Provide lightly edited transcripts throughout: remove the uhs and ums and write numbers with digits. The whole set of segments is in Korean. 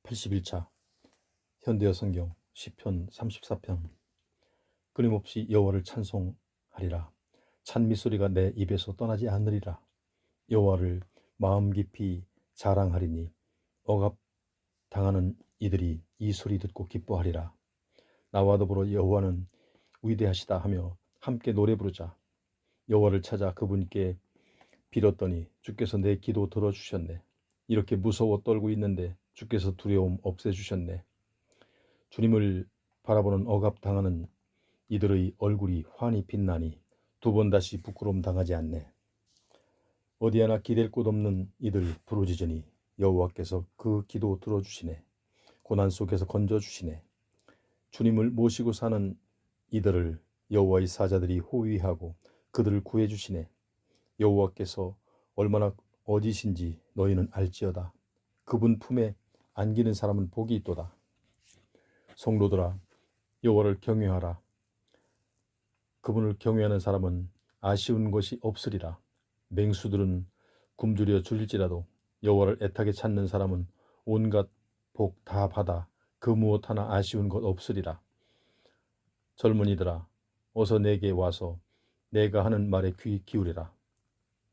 81차 현대어 성경 시편 34편. 끊임없이 여호와를 찬송하리라. 찬미소리가 내 입에서 떠나지 않으리라. 여호와를 마음 깊이 자랑하리니 억압당하는 이들이 이 소리 듣고 기뻐하리라. 나와 더불어 여호와는 위대하시다 하며 함께 노래 부르자. 여호와를 찾아 그분께 빌었더니 주께서 내 기도 들어주셨네. 이렇게 무서워 떨고 있는데 주께서 두려움 없애주셨네. 주님을 바라보는 억압당하는 이들의 얼굴이 환히 빛나니 두 번 다시 부끄러움 당하지 않네. 어디 하나 기댈 곳 없는 이들 부르짖으니 여호와께서 그 기도 들어주시네. 고난 속에서 건져주시네. 주님을 모시고 사는 이들을 여호와의 사자들이 호위하고 그들을 구해주시네. 여호와께서 얼마나 어디신지 너희는 알지어다. 그분 품에 안기는 사람은 복이 있도다. 성도들아, 여호와를 경외하라. 그분을 경외하는 사람은 아쉬운 것이 없으리라. 맹수들은 굶주려 죽일지라도 여호와를 애타게 찾는 사람은 온갖 복 다 받아 그 무엇 하나 아쉬운 것 없으리라. 젊은이들아, 어서 내게 와서 내가 하는 말에 귀 기울이라.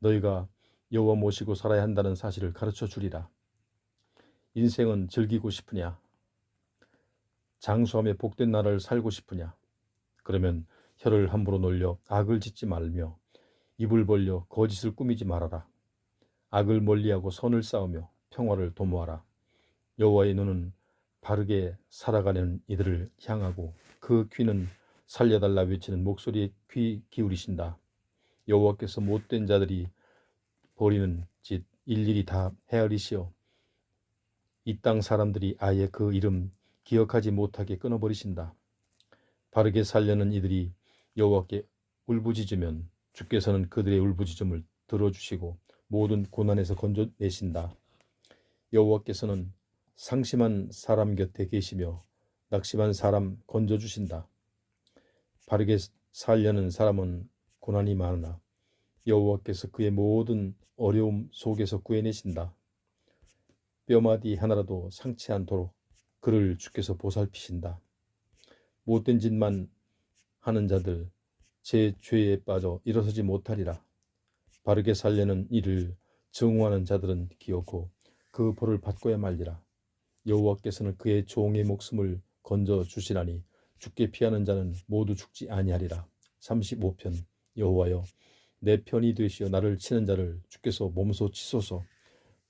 너희가 여호와 모시고 살아야 한다는 사실을 가르쳐 주리라. 인생은 즐기고 싶으냐? 장수하며 복된 나라를 살고 싶으냐? 그러면 혀를 함부로 놀려 악을 짓지 말며 입을 벌려 거짓을 꾸미지 말아라. 악을 멀리하고 선을 쌓으며 평화를 도모하라. 여호와의 눈은 바르게 살아가는 이들을 향하고 그 귀는 살려달라 외치는 목소리에 귀 기울이신다. 여호와께서 못된 자들이 벌이는 짓 일일이 다 헤아리시어 이 땅 사람들이 아예 그 이름 기억하지 못하게 끊어버리신다. 바르게 살려는 이들이 여호와께 울부짖으면 주께서는 그들의 울부짖음을 들어주시고 모든 고난에서 건져내신다. 여호와께서는 상심한 사람 곁에 계시며 낙심한 사람 건져주신다. 바르게 살려는 사람은 고난이 많으나 여호와께서 그의 모든 어려움 속에서 구해내신다. 뼈마디 하나라도 상치 않도록 그를 주께서 보살피신다. 못된 짓만 하는 자들 제 죄에 빠져 일어서지 못하리라. 바르게 살려는 이를 증오하는 자들은 기어코 그 벌을 받고야 말리라. 여호와께서는 그의 종의 목숨을 건져 주시나니 죽게 피하는 자는 모두 죽지 아니하리라. 35편. 여호와여, 내 편이 되시어 나를 치는 자를 주께서 몸소 치소서.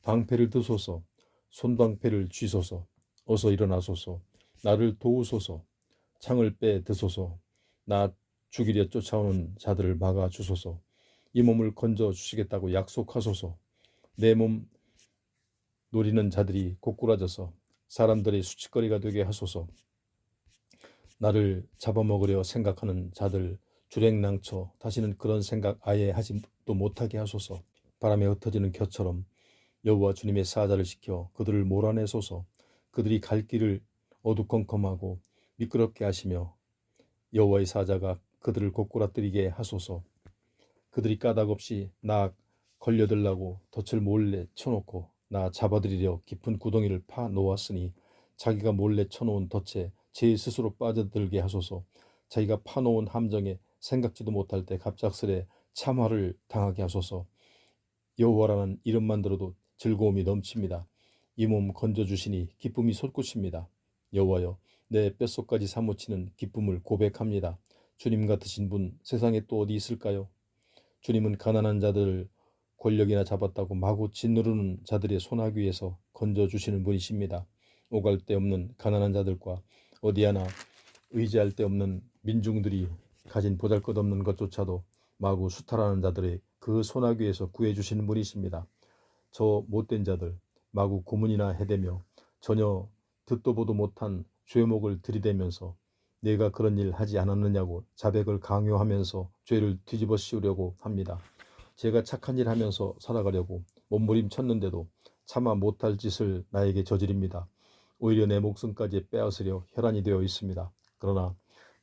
방패를 드소서. 손방패를 쥐소서. 어서 일어나소서. 나를 도우소서. 창을 빼 드소서. 나 죽이려 쫓아오는 자들을 막아 주소서. 이 몸을 건져 주시겠다고 약속하소서. 내 몸 노리는 자들이 고꾸라져서 사람들의 수치거리가 되게 하소서. 나를 잡아먹으려 생각하는 자들 주랭랑쳐 다시는 그런 생각 아예 하지도 못하게 하소서. 바람에 흩어지는 겨처럼 여호와 주님의 사자를 시켜 그들을 몰아내소서. 그들이 갈 길을 어두컴컴하고 미끄럽게 하시며 여호와의 사자가 그들을 고꾸라뜨리게 하소서. 그들이 까닭없이 나 걸려들라고 덫을 몰래 쳐놓고 나 잡아들이려 깊은 구덩이를 파 놓았으니 자기가 몰래 쳐놓은 덫에 제 스스로 빠져들게 하소서. 자기가 파놓은 함정에 생각지도 못할 때 갑작스레 참화를 당하게 하소서. 여호와라는 이름만 들어도 즐거움이 넘칩니다. 이 몸 건져주시니 기쁨이 솟구칩니다. 여호와여, 내 뼛속까지 사무치는 기쁨을 고백합니다. 주님 같으신 분 세상에 또 어디 있을까요? 주님은 가난한 자들을 권력이나 잡았다고 마구 짓누르는 자들의 소나귀에서 건져주시는 분이십니다. 오갈 데 없는 가난한 자들과 어디 하나 의지할 데 없는 민중들이 가진 보잘것없는 것조차도 마구 수탈하는 자들의 그 소나귀에서 구해주시는 분이십니다. 저 못된 자들 마구 고문이나 해대며 전혀 듣도 보도 못한 죄목을 들이대면서 내가 그런 일 하지 않았느냐고 자백을 강요하면서 죄를 뒤집어 씌우려고 합니다. 제가 착한 일 하면서 살아가려고 몸부림쳤는데도 차마 못할 짓을 나에게 저지릅니다. 오히려 내 목숨까지 빼앗으려 혈안이 되어 있습니다. 그러나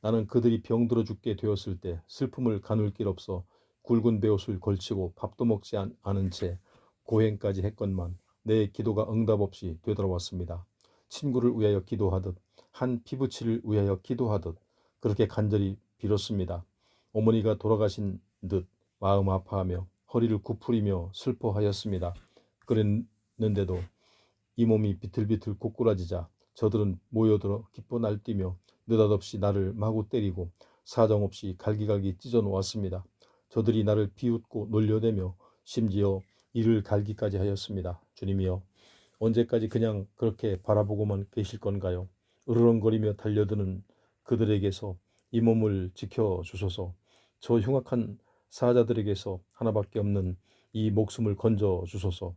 나는 그들이 병들어 죽게 되었을 때 슬픔을 가눌 길 없어 굵은 베옷을 걸치고 밥도 먹지 않은 채 고행까지 했건만 내 기도가 응답 없이 되돌아왔습니다. 친구를 위하여 기도하듯 한 피부치를 위하여 기도하듯 그렇게 간절히 빌었습니다. 어머니가 돌아가신 듯 마음 아파하며 허리를 굽부리며 슬퍼하였습니다. 그랬는데도 이 몸이 비틀비틀 고꾸라지자 저들은 모여들어 기뻐 날뛰며 느닷없이 나를 마구 때리고 사정없이 갈기갈기 찢어 놓았습니다. 저들이 나를 비웃고 놀려대며 심지어 이를 갈기까지 하였습니다. 주님이여, 언제까지 그냥 그렇게 바라보고만 계실 건가요? 으르렁거리며 달려드는 그들에게서 이 몸을 지켜주소서. 저 흉악한 사자들에게서 하나밖에 없는 이 목숨을 건져주소서.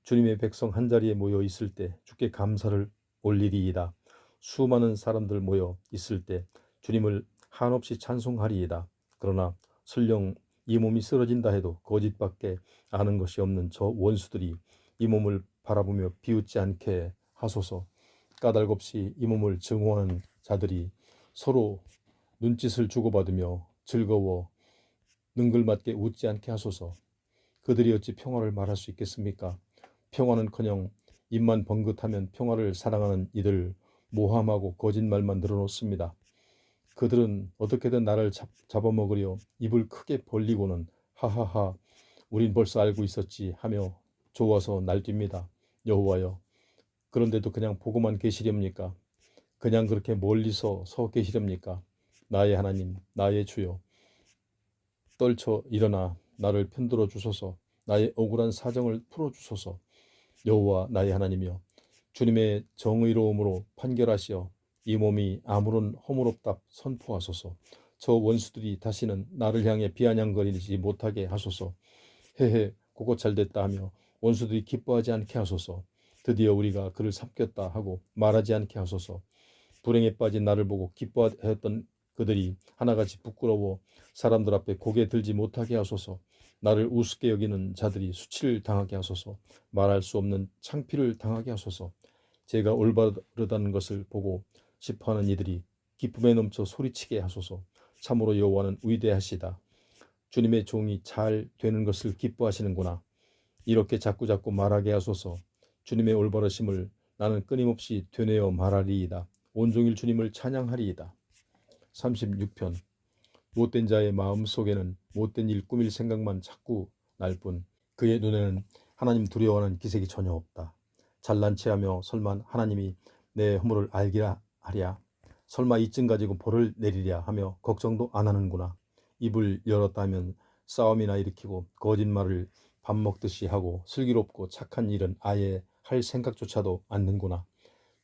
주님의 백성 한자리에 모여 있을 때 주께 감사를 올리리이다. 수많은 사람들 모여 있을 때 주님을 한없이 찬송하리이다. 그러나 설령 이 몸이 쓰러진다 해도 거짓밖에 아는 것이 없는 저 원수들이 이 몸을 바라보며 비웃지 않게 하소서. 까닭없이 이 몸을 증오하는 자들이 서로 눈짓을 주고받으며 즐거워 능글맞게 웃지 않게 하소서. 그들이 어찌 평화를 말할 수 있겠습니까? 평화는커녕 입만 번긋하면 평화를 사랑하는 이들 모함하고 거짓말만 늘어놓습니다. 그들은 어떻게든 나를 잡아먹으려 입을 크게 벌리고는 하하하 우린 벌써 알고 있었지 하며 좋아서 날뜁니다. 여호와여, 그런데도 그냥 보고만 계시렵니까? 그냥 그렇게 멀리서 서 계시렵니까? 나의 하나님, 나의 주여, 떨쳐 일어나 나를 편들어 주소서. 나의 억울한 사정을 풀어주소서. 여호와 나의 하나님이여, 주님의 정의로움으로 판결하시어 이 몸이 아무런 허물없다 선포하소서. 저 원수들이 다시는 나를 향해 비아냥거리지 못하게 하소서. 헤헤 그거 잘됐다 하며 원수들이 기뻐하지 않게 하소서. 드디어 우리가 그를 삼켰다 하고 말하지 않게 하소서. 불행에 빠진 나를 보고 기뻐하였던 그들이 하나같이 부끄러워 사람들 앞에 고개 들지 못하게 하소서. 나를 우습게 여기는 자들이 수치를 당하게 하소서. 말할 수 없는 창피를 당하게 하소서. 제가 올바르다는 것을 보고 싶어하는 이들이 기쁨에 넘쳐 소리치게 하소서. 참으로 여호와는 위대하시다. 주님의 종이 잘 되는 것을 기뻐하시는구나. 이렇게 자꾸자꾸 말하게 하소서. 주님의 올바르심을 나는 끊임없이 되뇌어 말하리이다. 온종일 주님을 찬양하리이다. 36편. 못된 자의 마음속에는 못된 일 꾸밀 생각만 자꾸 날 뿐 그의 눈에는 하나님 두려워하는 기색이 전혀 없다. 잘난 체하며 설마 하나님이 내 허물을 알기라 하랴. 설마 이쯤 가지고 벌을 내리랴 하며 걱정도 안 하는구나. 입을 열었다 하면 싸움이나 일으키고 거짓말을 밥 먹듯이 하고 슬기롭고 착한 일은 아예 할 생각조차도 않는구나.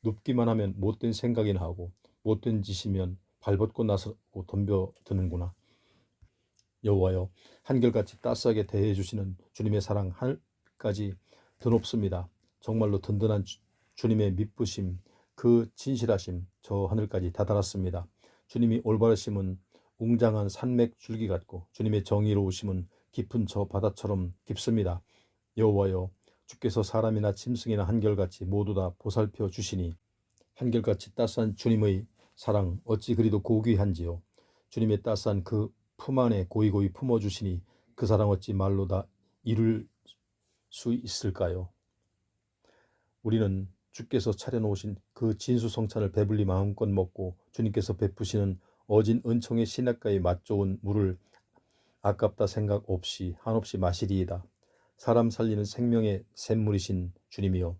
눕기만 하면 못된 생각이나 하고 못된 짓이면 발벗고 나서고 덤벼드는구나. 여호와여, 한결같이 따스하게 대해주시는 주님의 사랑 하늘까지 드높습니다. 정말로 든든한 주님의 미쁘심, 그 진실하심 저 하늘까지 다다랐습니다. 주님이 올바르심은 웅장한 산맥 줄기 같고 주님의 정의로우심은 깊은 저 바다처럼 깊습니다. 여호와여, 주께서 사람이나 짐승이나 한결같이 모두 다 보살펴 주시니 한결같이 따스한 주님의 사랑 어찌 그리도 고귀한지요. 주님의 따스한 그 품 안에 고이고이 품어주시니 그 사랑 어찌 말로 다 이룰 수 있을까요? 우리는 주께서 차려놓으신 그 진수성찬을 배불리 마음껏 먹고 주님께서 베푸시는 어진 은총의 시냇가에 맛 좋은 물을 아깝다 생각 없이 한없이 마시리이다. 사람 살리는 생명의 샘물이신 주님이여,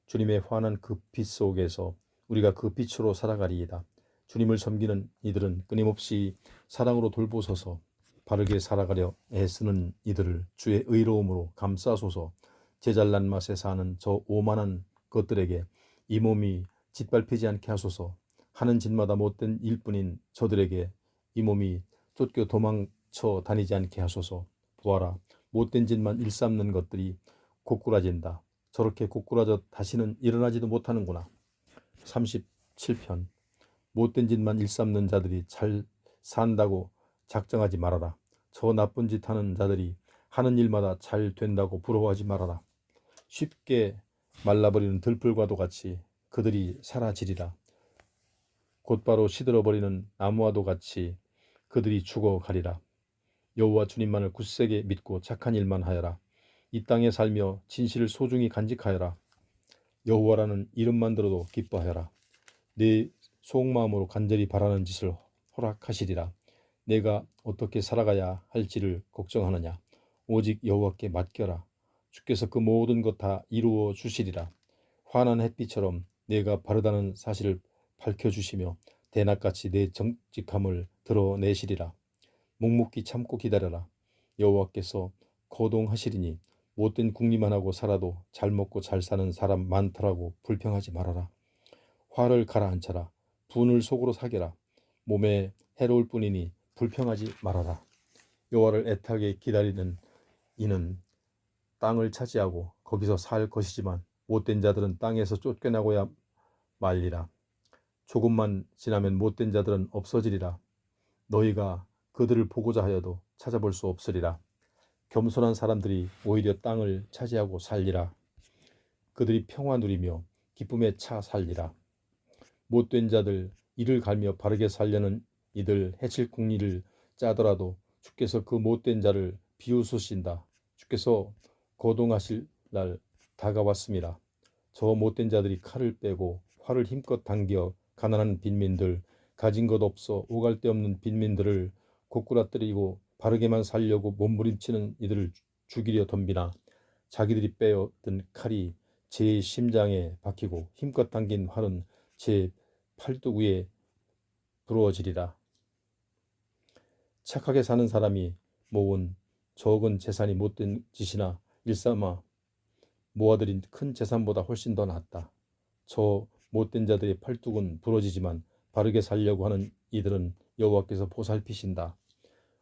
주님의 환한 그 빛 속에서 우리가 그 빛으로 살아가리이다. 주님을 섬기는 이들은 끊임없이 사랑으로 돌보소서. 바르게 살아가려 애쓰는 이들을 주의 의로움으로 감싸소서. 제잘난 맛에 사는 저 오만한 것들에게 이 몸이 짓밟히지 않게 하소서. 하는 짓마다 못된 일뿐인 저들에게 이 몸이 쫓겨 도망쳐 다니지 않게 하소서. 보아라, 못된 짓만 일삼는 것들이 고꾸라진다. 저렇게 고꾸라져 다시는 일어나지도 못하는구나. 37편. 못된 짓만 일삼는 자들이 잘 산다고 작정하지 말아라. 저 나쁜 짓 하는 자들이 하는 일마다 잘 된다고 부러워하지 말아라. 쉽게 말라버리는 들풀과도 같이 그들이 사라지리라. 곧바로 시들어버리는 나무와도 같이 그들이 죽어가리라. 여호와 주님만을 굳세게 믿고 착한 일만 하여라. 이 땅에 살며 진실을 소중히 간직하여라. 여호와라는 이름만 들어도 기뻐하여라. 내 속마음으로 간절히 바라는 짓을 허락하시리라. 내가 어떻게 살아가야 할지를 걱정하느냐. 오직 여호와께 맡겨라. 주께서 그 모든 것 다 이루어 주시리라. 환한 햇빛처럼 내가 바르다는 사실을 밝혀주시며 대낮같이 내 정직함을 드러내시리라. 묵묵히 참고 기다려라. 여호와께서 거동하시리니 못된 궁리만 하고 살아도 잘 먹고 잘 사는 사람 많더라고 불평하지 말아라. 화를 가라앉혀라. 분을 속으로 사겨라. 몸에 해로울 뿐이니 불평하지 말아라. 여호와를 애타게 기다리는 이는 땅을 차지하고 거기서 살 것이지만 못된 자들은 땅에서 쫓겨나고야 말리라. 조금만 지나면 못된 자들은 없어지리라. 너희가 그들을 보고자 하여도 찾아볼 수 없으리라. 겸손한 사람들이 오히려 땅을 차지하고 살리라. 그들이 평화 누리며 기쁨에 차 살리라. 못된 자들 이를 갈며 바르게 살려는 이들 해칠 궁리를 짜더라도 주께서 그 못된 자를 비웃으신다. 주께서 거동하실 날 다가왔습니다. 저 못된 자들이 칼을 빼고 활을 힘껏 당겨 가난한 빈민들, 가진 것 없어 오갈 데 없는 빈민들을 고꾸라뜨리고 바르게만 살려고 몸부림치는 이들을 죽이려 덤비나 자기들이 빼어든 칼이 제 심장에 박히고 힘껏 당긴 활은 제 팔뚝 위에 부러워지리라. 착하게 사는 사람이 모은 적은 재산이 못된 짓이나 일삼아 모아들인 큰 재산보다 훨씬 더 낫다. 저 못된 자들의 팔뚝은 부러지지만 바르게 살려고 하는 이들은 여호와께서 보살피신다.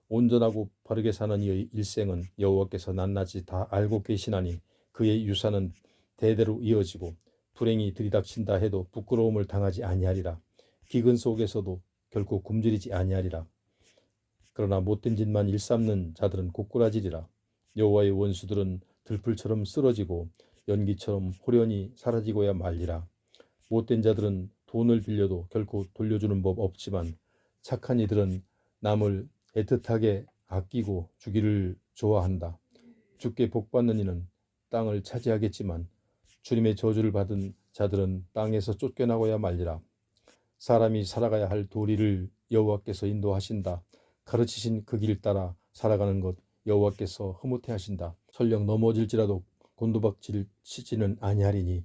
온전하고 바르게 사는 이의 일생은 여호와께서 낱낱이 다 알고 계시나니 그의 유산은 대대로 이어지고 불행이 들이닥친다 해도 부끄러움을 당하지 아니하리라. 기근 속에서도 결코 굶주리지 아니하리라. 그러나 못된 짓만 일삼는 자들은 고꾸라지리라. 여호와의 원수들은 들풀처럼 쓰러지고 연기처럼 호련히 사라지고야 말리라. 못된 자들은 돈을 빌려도 결코 돌려주는 법 없지만 착한 이들은 남을 애틋하게 아끼고 주기를 좋아한다. 주께 복받는 이는 땅을 차지하겠지만 주님의 저주를 받은 자들은 땅에서 쫓겨나고야 말리라. 사람이 살아가야 할 도리를 여호와께서 인도하신다. 가르치신 그 길 따라 살아가는 것 여호와께서 흐뭇해 하신다. 설령 넘어질지라도 곤두박질치지는 아니하리니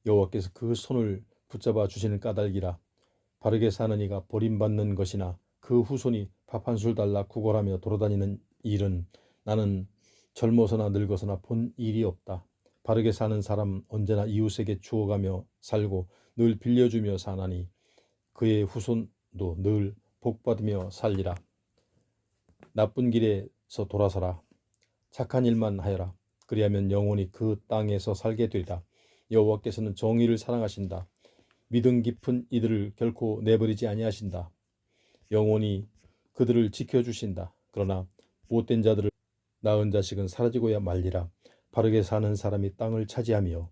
여호와께서 그 손을 붙잡아 주시는 까닭이라. 바르게 사는 이가 버림받는 것이나 그 후손이 밥 한 술 달라 구걸하며 돌아다니는 일은 나는 젊어서나 늙어서나 본 일이 없다. 바르게 사는 사람 언제나 이웃에게 주어가며 살고 늘 빌려주며 사나니 그의 후손도 늘 복받으며 살리라. 나쁜 길에서 돌아서라. 착한 일만 하여라. 그리하면 영원히 그 땅에서 살게 되리라. 여호와께서는 정의를 사랑하신다. 믿음 깊은 이들을 결코 내버리지 아니하신다. 영원히 그들을 지켜주신다. 그러나 못된 자들을 낳은 자식은 사라지고야 말리라. 바르게 사는 사람이 땅을 차지하며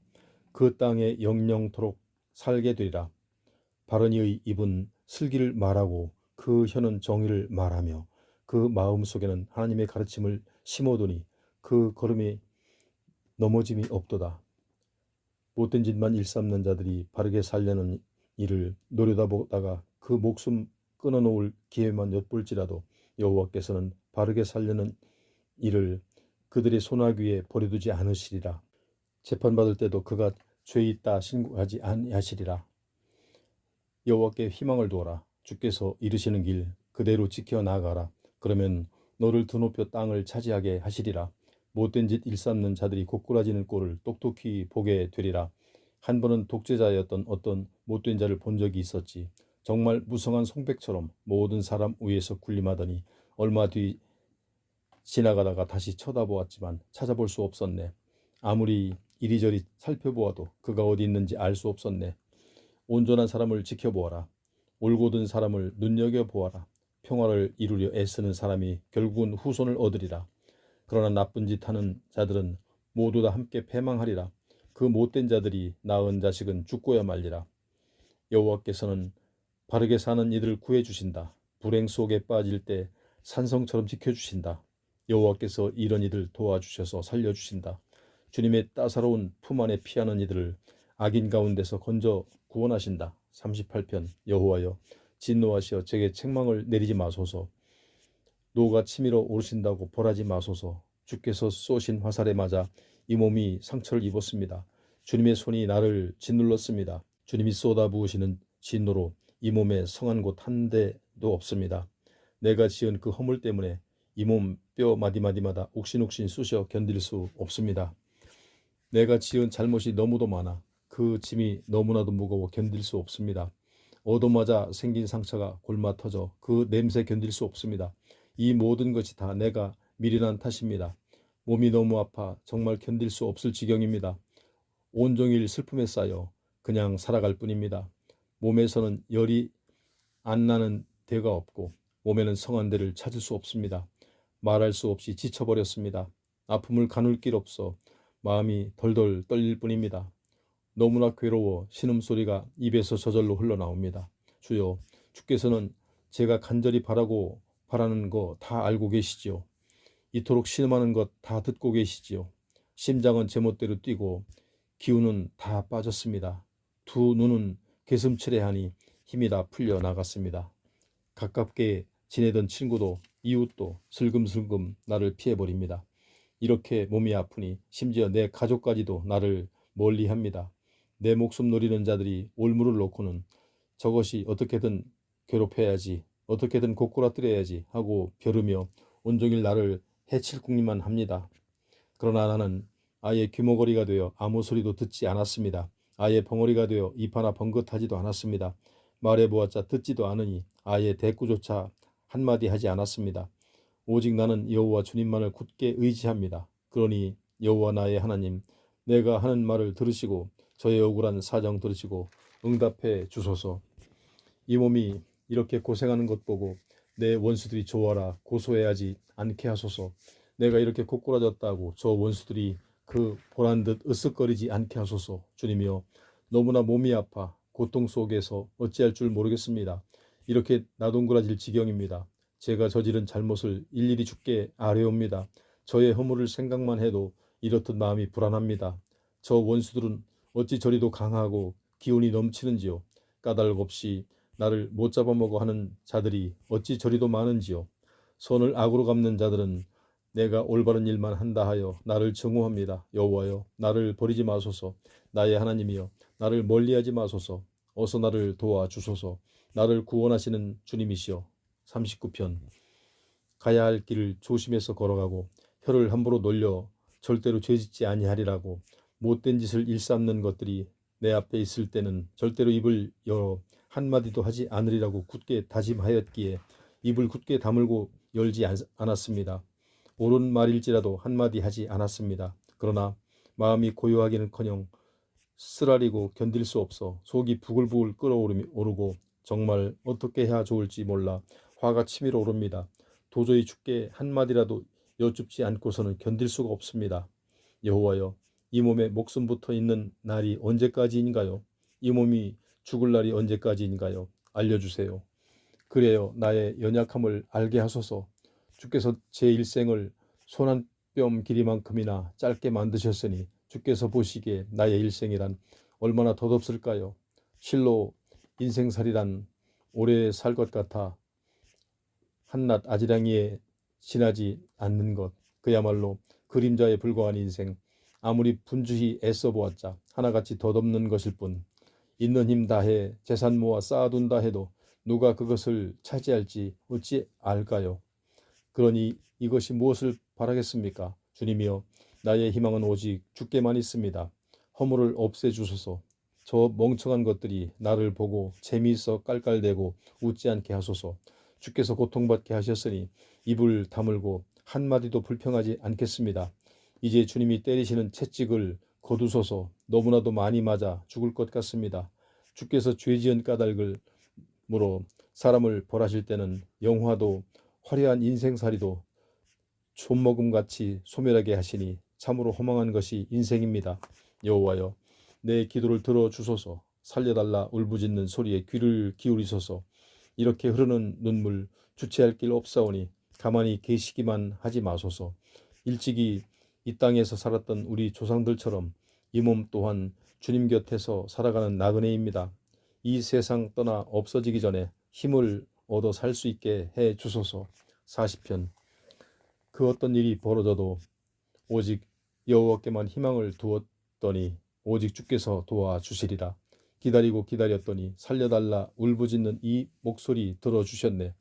그 땅에 영영토록 살게 되리라. 바른 이의 입은 슬기를 말하고 그 혀는 정의를 말하며 그 마음속에는 하나님의 가르침을 심어두니 그 걸음이 넘어짐이 없도다. 못된 짓만 일삼는 자들이 바르게 살려는 일을 노려다보다가 그 목숨 끊어놓을 기회만 엿볼지라도 여호와께서는 바르게 살려는 일을 그들의 손아귀에 버려두지 않으시리라. 재판받을 때도 그가 죄 있다 신고하지 아니하시리라. 여호와께 희망을 두어라. 주께서 이르시는 길 그대로 지켜나가라. 그러면 너를 드높여 땅을 차지하게 하시리라. 못된 짓 일삼는 자들이 고꾸라지는 꼴을 똑똑히 보게 되리라. 한 번은 독재자였던 어떤 못된 자를 본 적이 있었지. 정말 무성한 송백처럼 모든 사람 위에서 군림하더니 얼마 뒤 지나가다가 다시 쳐다보았지만 찾아볼 수 없었네. 아무리 이리저리 살펴보아도 그가 어디 있는지 알 수 없었네. 온전한 사람을 지켜보아라. 올곧은 사람을 눈여겨보아라. 평화를 이루려 애쓰는 사람이 결국은 후손을 얻으리라. 그러나 나쁜 짓 하는 자들은 모두 다 함께 패망하리라. 그 못된 자들이 낳은 자식은 죽고야 말리라. 여호와께서는 바르게 사는 이들을 구해주신다. 불행 속에 빠질 때 산성처럼 지켜주신다. 여호와께서 이런 이들 도와주셔서 살려주신다. 주님의 따사로운 품 안에 피하는 이들을 악인 가운데서 건져 구원하신다. 38편. 여호와여, 진노하시어 제게 책망을 내리지 마소서. 노가 치밀어 오르신다고 벌하지 마소서. 주께서 쏘신 화살에 맞아 이 몸이 상처를 입었습니다. 주님의 손이 나를 짓눌렀습니다. 주님이 쏟아부으시는 진노로 이 몸에 성한 곳 한 대도 없습니다. 내가 지은 그 허물 때문에 이 몸 뼈 마디마디마다 옥신옥신 쑤셔 견딜 수 없습니다. 내가 지은 잘못이 너무도 많아 그 짐이 너무나도 무거워 견딜 수 없습니다. 얻어맞아 생긴 상처가 골마 터져 그 냄새 견딜 수 없습니다. 이 모든 것이 다 내가 미련한 탓입니다. 몸이 너무 아파 정말 견딜 수 없을 지경입니다. 온종일 슬픔에 쌓여 그냥 살아갈 뿐입니다. 몸에서는 열이 안 나는 데가 없고 몸에는 성한 데를 찾을 수 없습니다. 말할 수 없이 지쳐버렸습니다. 아픔을 가눌 길 없어 마음이 덜덜 떨릴 뿐입니다. 너무나 괴로워 신음소리가 입에서 저절로 흘러나옵니다. 주여, 주께서는 제가 간절히 바라는 거 다 알고 계시지요. 이토록 신음하는 것 다 듣고 계시지요. 심장은 제멋대로 뛰고 기운은 다 빠졌습니다. 두 눈은 괴슴츠레하니 힘이 다 풀려 나갔습니다. 가깝게 지내던 친구도 이웃도 슬금슬금 나를 피해버립니다. 이렇게 몸이 아프니 심지어 내 가족까지도 나를 멀리합니다. 내 목숨 노리는 자들이 올무를 놓고는 저것이 어떻게든 괴롭혀야지, 어떻게든 고꾸라뜨려야지 하고 벼르며 온종일 나를 해칠 궁리만 합니다. 그러나 나는 아예 귀머거리가 되어 아무 소리도 듣지 않았습니다. 아예 벙어리가 되어 입 하나 번긋하지도 않았습니다. 말해보았자 듣지도 않으니 아예 대꾸조차 한마디 하지 않았습니다. 오직 나는 여호와 주님만을 굳게 의지합니다. 그러니 여호와 나의 하나님, 내가 하는 말을 들으시고 저의 억울한 사정 들으시고 응답해 주소서. 이 몸이 이렇게 고생하는 것 보고 내 원수들이 좋아라 고소해하지 않게 하소서. 내가 이렇게 고꾸라졌다고 저 원수들이 그 보란 듯 으쓱거리지 않게 하소서. 주님이여, 너무나 몸이 아파 고통 속에서 어찌할 줄 모르겠습니다. 이렇게 나동그라질 지경입니다. 제가 저지른 잘못을 일일이 주께 아뢰옵니다. 저의 허물을 생각만 해도 이렇듯 마음이 불안합니다. 저 원수들은 어찌 저리도 강하고 기운이 넘치는지요. 까닭 없이 나를 못 잡아먹어 하는 자들이 어찌 저리도 많은지요. 선을 악으로 갚는 자들은 내가 올바른 일만 한다 하여 나를 증오합니다. 여호와여, 나를 버리지 마소서. 나의 하나님이여, 나를 멀리하지 마소서. 어서 나를 도와주소서. 나를 구원하시는 주님이시여. 39편. 가야 할 길을 조심해서 걸어가고 혀를 함부로 놀려 절대로 죄짓지 아니하리라고 못된 짓을 일삼는 것들이 내 앞에 있을 때는 절대로 입을 열어 한마디도 하지 않으리라고 굳게 다짐하였기에 입을 굳게 다물고 열지 않았습니다. 옳은 말일지라도 한마디 하지 않았습니다. 그러나 마음이 고요하기는커녕 쓰라리고 견딜 수 없어 속이 부글부글 끓어오르고 정말 어떻게 해야 좋을지 몰라 화가 치밀어 오릅니다. 도저히 주께 한마디라도 여쭙지 않고서는 견딜 수가 없습니다. 여호와여, 이 몸에 목숨 붙어 있는 날이 언제까지인가요? 이 몸이 죽을 날이 언제까지인가요? 알려주세요. 그래요, 나의 연약함을 알게 하소서. 주께서 제 일생을 손 한 뼘 길이만큼이나 짧게 만드셨으니 주께서 보시기에 나의 일생이란 얼마나 덧없을까요? 실로 인생살이란 오래 살 것 같아 한낱 아지랑이에 지나지 않는 것, 그야말로 그림자에 불과한 인생. 아무리 분주히 애써 보았자 하나같이 덧없는 것일 뿐. 있는 힘 다해 재산 모아 쌓아둔다 해도 누가 그것을 차지할지 어찌 알까요? 그러니 이것이 무엇을 바라겠습니까? 주님이여, 나의 희망은 오직 주께만 있습니다. 허물을 없애주소서. 저 멍청한 것들이 나를 보고 재미있어 깔깔대고 웃지 않게 하소서. 주께서 고통받게 하셨으니 입을 다물고 한마디도 불평하지 않겠습니다. 이제 주님이 때리시는 채찍을 거두소서. 너무나도 많이 맞아 죽을 것 같습니다. 주께서 죄지은 까닭을 물어 사람을 벌하실 때는 영화도 화려한 인생살이도 촌먹음같이 소멸하게 하시니 참으로 허망한 것이 인생입니다. 여호와여, 내 기도를 들어주소서. 살려달라 울부짖는 소리에 귀를 기울이소서. 이렇게 흐르는 눈물 주체할 길 없사오니 가만히 계시기만 하지 마소서. 일찍이 이 땅에서 살았던 우리 조상들처럼 이 몸 또한 주님 곁에서 살아가는 나그네입니다. 이 세상 떠나 없어지기 전에 힘을 얻어 살 수 있게 해 주소서. 40편. 그 어떤 일이 벌어져도 오직 여호와께만 희망을 두었더니 오직 주께서 도와주시리라. 기다리고 기다렸더니 살려달라 울부짖는 이 목소리 들어주셨네.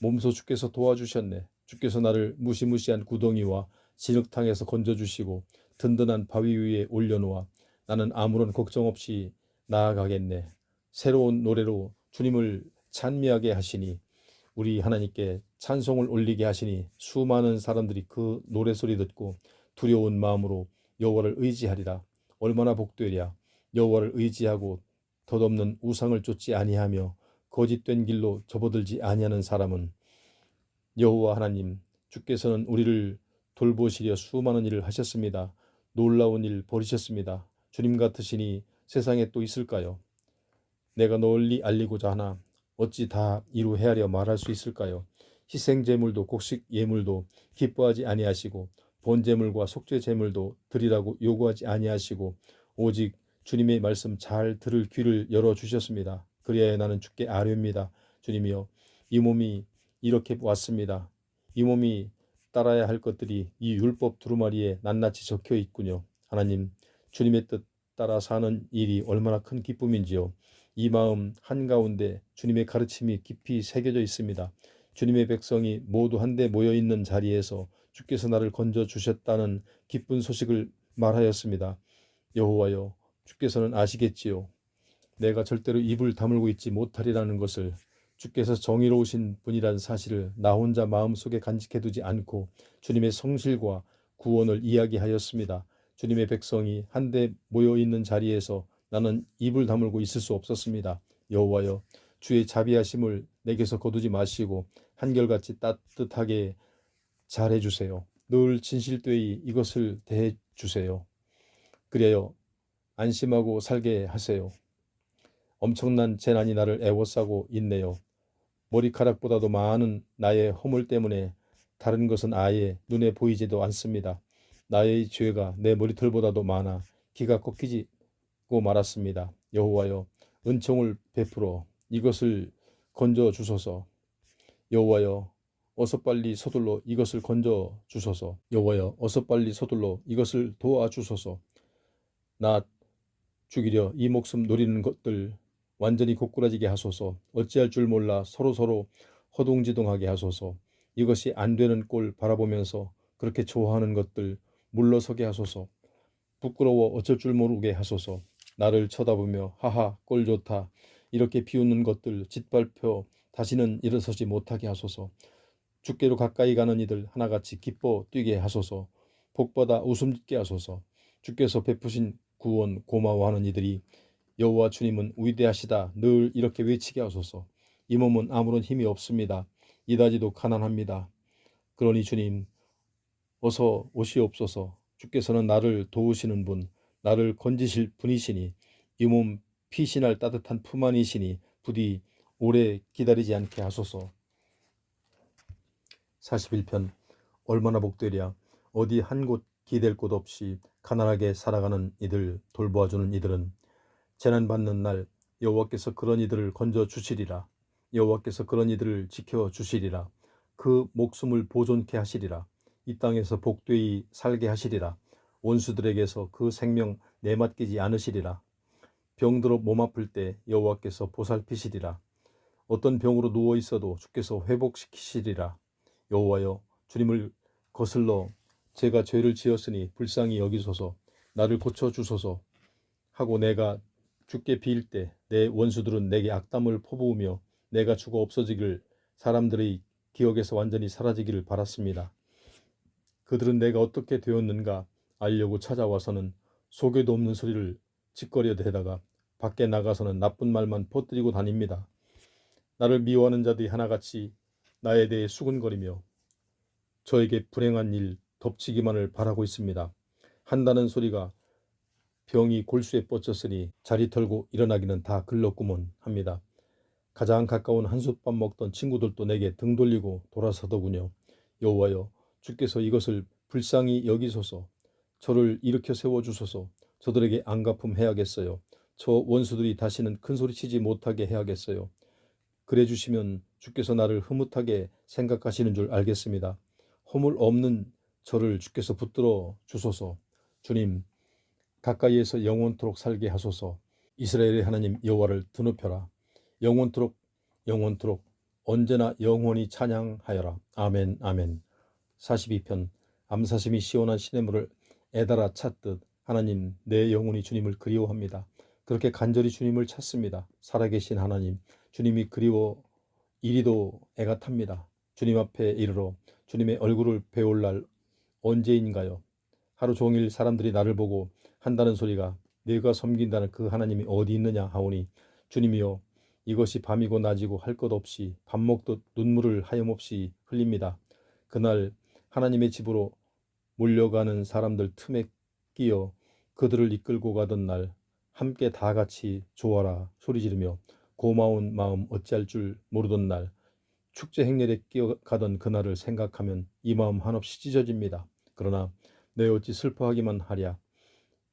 몸소 주께서 도와주셨네. 주께서 나를 무시무시한 구덩이와 진흙탕에서 건져주시고 든든한 바위 위에 올려놓아 나는 아무런 걱정 없이 나아가겠네. 새로운 노래로 주님을 찬미하게 하시니 우리 하나님께 찬송을 올리게 하시니 수많은 사람들이 그 노래소리 듣고 두려운 마음으로 여호와를 의지하리라. 얼마나 복되랴. 여호와를 의지하고 덧없는 우상을 쫓지 아니하며 거짓된 길로 접어들지 아니하는 사람은 여호와 하나님 주께서는 우리를 돌보시려 수많은 일을 하셨습니다. 놀라운 일 벌이셨습니다. 주님 같으시니 세상에 또 있을까요? 내가 널리 알리고자 하나 어찌 다 이루 헤아려 말할 수 있을까요? 희생 제물도 곡식 예물도 기뻐하지 아니하시고 번제물과 속죄 제물도 드리라고 요구하지 아니하시고 오직 주님의 말씀 잘 들을 귀를 열어 주셨습니다. 그래야 나는 주께 아뢰옵니다. 주님이여, 이 몸이 이렇게 왔습니다. 이 몸이 따라야 할 것들이 이 율법 두루마리에 낱낱이 적혀 있군요. 하나님, 주님의 뜻 따라 사는 일이 얼마나 큰 기쁨인지요. 이 마음 한가운데 주님의 가르침이 깊이 새겨져 있습니다. 주님의 백성이 모두 한데 모여 있는 자리에서 주께서 나를 건져 주셨다는 기쁜 소식을 말하였습니다. 여호와여, 주께서는 아시겠지요. 내가 절대로 입을 다물고 있지 못하리라는 것을, 주께서 정의로우신 분이라는 사실을 나 혼자 마음속에 간직해두지 않고 주님의 성실과 구원을 이야기하였습니다. 주님의 백성이 한데 모여있는 자리에서 나는 입을 다물고 있을 수 없었습니다. 여호와여, 주의 자비하심을 내게서 거두지 마시고 한결같이 따뜻하게 잘해주세요. 늘 진실되이 이것을 대해주세요. 그래요, 안심하고 살게 하세요. 엄청난 재난이 나를 애워싸고 있네요. 머리카락보다도 많은 나의 허물 때문에 다른 것은 아예 눈에 보이지도 않습니다. 나의 죄가 내 머리털보다도 많아 기가 꺾이고 말았습니다. 여호와여, 은총을 베풀어 이것을 건져 주소서. 여호와여, 어서 빨리 서둘러 이것을 건져 주소서. 여호와여, 어서 빨리 서둘러 이것을 도와주소서. 나 죽이려 이 목숨 노리는 것들 완전히 고꾸라지게 하소서. 어찌할 줄 몰라 서로 허둥지둥하게 하소서. 이것이 안 되는 꼴 바라보면서 그렇게 좋아하는 것들 물러서게 하소서. 부끄러워 어쩔 줄 모르게 하소서. 나를 쳐다보며 하하 꼴 좋다 이렇게 비웃는 것들 짓밟혀 다시는 일어서지 못하게 하소서. 주께로 가까이 가는 이들 하나같이 기뻐 뛰게 하소서. 복받아 웃음 짓게 하소서. 주께서 베푸신 구원 고마워하는 이들이 여호와 주님은 위대하시다 늘 이렇게 외치게 하소서. 이 몸은 아무런 힘이 없습니다. 이다지도 가난합니다. 그러니 주님 어서 오시옵소서. 주께서는 나를 도우시는 분, 나를 건지실 분이시니 이 몸 피신할 따뜻한 품 안이시니 부디 오래 기다리지 않게 하소서. 41편. 얼마나 복되랴. 어디 한 곳 기댈 곳 없이 가난하게 살아가는 이들 돌보아주는 이들은 재난받는 날 여호와께서 그런 이들을 건져 주시리라. 여호와께서 그런 이들을 지켜 주시리라. 그 목숨을 보존케 하시리라. 이 땅에서 복되이 살게 하시리라. 원수들에게서 그 생명 내맡기지 않으시리라. 병들어 몸 아플 때 여호와께서 보살피시리라. 어떤 병으로 누워 있어도 주께서 회복시키시리라. 여호와여, 주님을 거슬러 제가 죄를 지었으니 불쌍히 여기소서. 나를 고쳐주소서 하고 내가 주께 빌 때 내 원수들은 내게 악담을 퍼부으며 내가 죽어 없어지길 사람들의 기억에서 완전히 사라지기를 바랐습니다. 그들은 내가 어떻게 되었는가 알려고 찾아와서는 소개도 없는 소리를 짓거려 대다가 밖에 나가서는 나쁜 말만 퍼뜨리고 다닙니다. 나를 미워하는 자들이 하나같이 나에 대해 수군거리며 저에게 불행한 일 덮치기만을 바라고 있습니다. 한다는 소리가 병이 골수에 뻗쳤으니 자리 털고 일어나기는 다 글렀구먼 합니다. 가장 가까운 한솥밥 먹던 친구들도 내게 등 돌리고 돌아서더군요. 여호와여, 주께서 이것을 불쌍히 여기소서. 저를 일으켜 세워주소서. 저들에게 안갚음해야겠어요. 저 원수들이 다시는 큰소리치지 못하게 해야겠어요. 그래 주시면 주께서 나를 흐뭇하게 생각하시는 줄 알겠습니다. 허물 없는 저를 주께서 붙들어 주소서. 주님, 가까이에서 영원토록 살게 하소서. 이스라엘의 하나님 여호와를 드높여라. 영원토록 영원토록 언제나 영원히 찬양하여라. 아멘 아멘. 42편. 암사심이 시원한 시냇물을 애달아 찾듯 하나님, 내 영혼이 주님을 그리워합니다. 그렇게 간절히 주님을 찾습니다. 살아계신 하나님, 주님이 그리워 이리도 애가 탑니다. 주님 앞에 이르러 주님의 얼굴을 배울 날 언제인가요? 하루 종일 사람들이 나를 보고 한다는 소리가 내가 섬긴다는 그 하나님이 어디 있느냐 하오니, 주님이여, 이것이 밤이고 낮이고 할 것 없이 밥 먹듯 눈물을 하염없이 흘립니다. 그날 하나님의 집으로 몰려가는 사람들 틈에 끼어 그들을 이끌고 가던 날 함께 다 같이 좋아라 소리 지르며 고마운 마음 어찌할 줄 모르던 날 축제 행렬에 끼어가던 그날을 생각하면 이 마음 한없이 찢어집니다. 그러나 내 어찌 슬퍼하기만 하랴,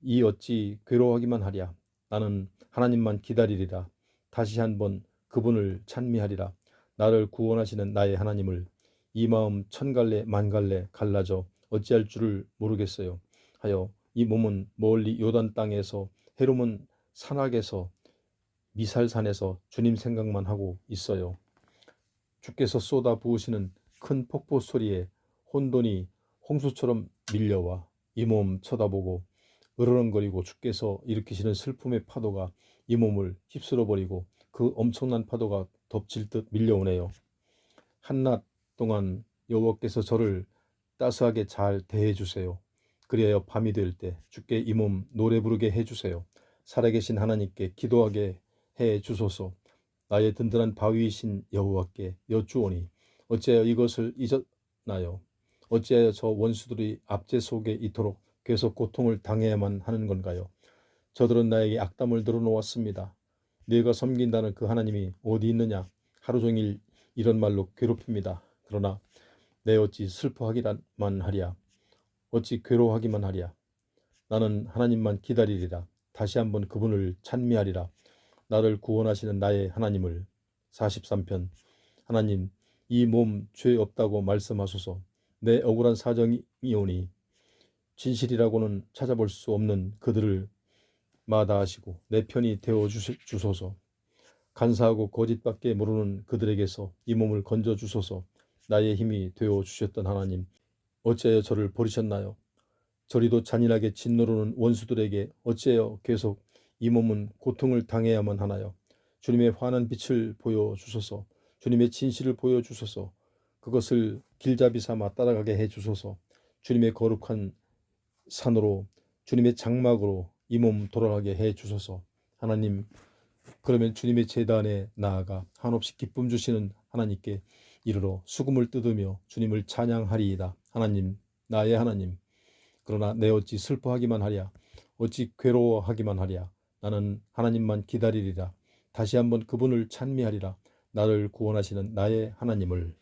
이 어찌 괴로워하기만 하랴. 나는 하나님만 기다리리라. 다시 한번 그분을 찬미하리라. 나를 구원하시는 나의 하나님을. 이 마음 천갈래 만갈래 갈라져 어찌할 줄을 모르겠어요 하여 이 몸은 멀리 요단 땅에서 헤르몬 산악에서 미살산에서 주님 생각만 하고 있어요. 주께서 쏟아 부으시는 큰 폭포 소리에 혼돈이 홍수처럼 밀려와 이 몸 쳐다보고 으르렁거리고 주께서 일으키시는 슬픔의 파도가 이 몸을 휩쓸어버리고 그 엄청난 파도가 덮칠 듯 밀려오네요. 한낮 동안 여호와께서 저를 따스하게 잘 대해주세요. 그리하여 밤이 될 때 주께 이 몸 노래 부르게 해주세요. 살아계신 하나님께 기도하게 해주소서. 나의 든든한 바위이신 여호와께 여쭈오니 어찌하여 이것을 잊었나요? 어찌하여 저 원수들이 압제 속에 이토록 계속 고통을 당해야만 하는 건가요? 저들은 나에게 악담을 늘어놓았습니다. 내가 섬긴다는 그 하나님이 어디 있느냐? 하루 종일 이런 말로 괴롭힙니다. 그러나 내 어찌 슬퍼하기만 하랴, 어찌 괴로워하기만 하랴. 나는 하나님만 기다리리라. 다시 한번 그분을 찬미하리라. 나를 구원하시는 나의 하나님을. 43편. 하나님, 이 몸 죄 없다고 말씀하소서. 내 억울한 사정이오니 진실이라고는 찾아볼 수 없는 그들을 마다하시고 내 편이 되어 주소서. 간사하고 거짓밖에 모르는 그들에게서 이 몸을 건져 주소서. 나의 힘이 되어 주셨던 하나님, 어찌하여 저를 버리셨나요? 저리도 잔인하게 진노로는 원수들에게 어찌하여 계속 이 몸은 고통을 당해야만 하나요? 주님의 환한 빛을 보여주소서. 주님의 진실을 보여주소서. 그것을 길잡이 삼아 따라가게 해주소서. 주님의 거룩한 산으로, 주님의 장막으로 이 몸 돌아가게 해주소서. 하나님, 그러면 주님의 제단에 나아가 한없이 기쁨 주시는 하나님께 이르러 수금을 뜯으며 주님을 찬양하리이다. 하나님, 나의 하나님, 그러나 내 어찌 슬퍼하기만 하랴, 어찌 괴로워하기만 하랴. 나는 하나님만 기다리리라. 다시 한번 그분을 찬미하리라. 나를 구원하시는 나의 하나님을.